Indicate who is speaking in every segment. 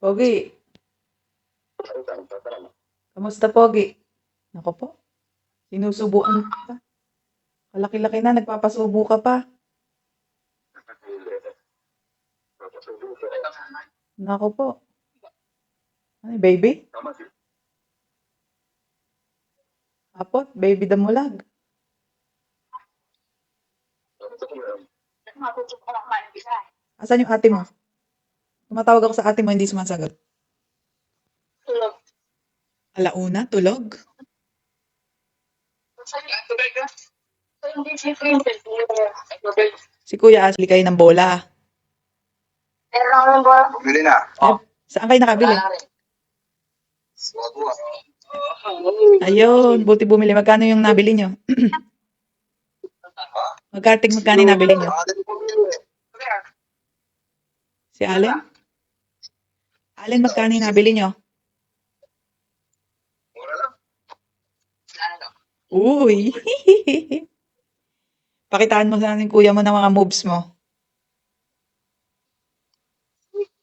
Speaker 1: Pogi, kamusta Pogi? Nako po, sinusubuan ka pa. Kalaki-laki na, nagpapasubo ka pa. Nako po. Ay, baby? Apot, baby damulag. Asan yung ate mo? Tumatawag ako sa ate mo, hindi sumasagot. Alauna, tulog? Si Kuya Ashley kayo ng bola.
Speaker 2: Bili na.
Speaker 1: Eh, saan kayo nakabili? Ayun, buti bumili. Magkano yung nabili nyo? Magkano yung nabili nyo? Si Allen? Allen, magkano yung nabili nyo?
Speaker 2: Mura lang.
Speaker 1: Uy! Pakitaan mo sa akin, kuya mo, ng mga moves mo.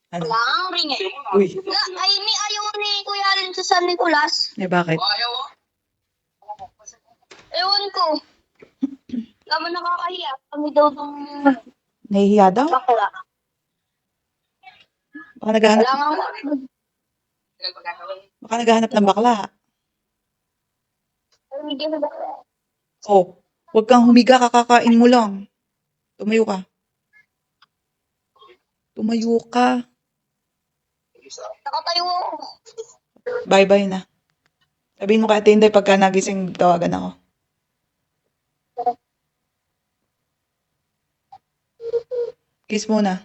Speaker 1: Ano?
Speaker 3: Lang ring eh.
Speaker 1: Uy,
Speaker 3: Ayaw ni Kuya Alin sa San Nicolas.
Speaker 1: eh bakit?
Speaker 3: Ewan ko. Laman nakakahiya. Kami daw ng
Speaker 1: Nahihiya daw?
Speaker 3: bakla.
Speaker 1: Baka naghahanap,
Speaker 3: Wala nga.
Speaker 1: baka naghahanap ng bakla.
Speaker 3: Hindi sa bakla.
Speaker 1: Oh, huwag kang humiga, kakakain mo lang. Tumayo ka. Tumayo ka.
Speaker 3: Nakatayo ako.
Speaker 1: Bye-bye na. Sabihin mo kay Ate Inday pagka nagising, tawagan ako. Kiss muna.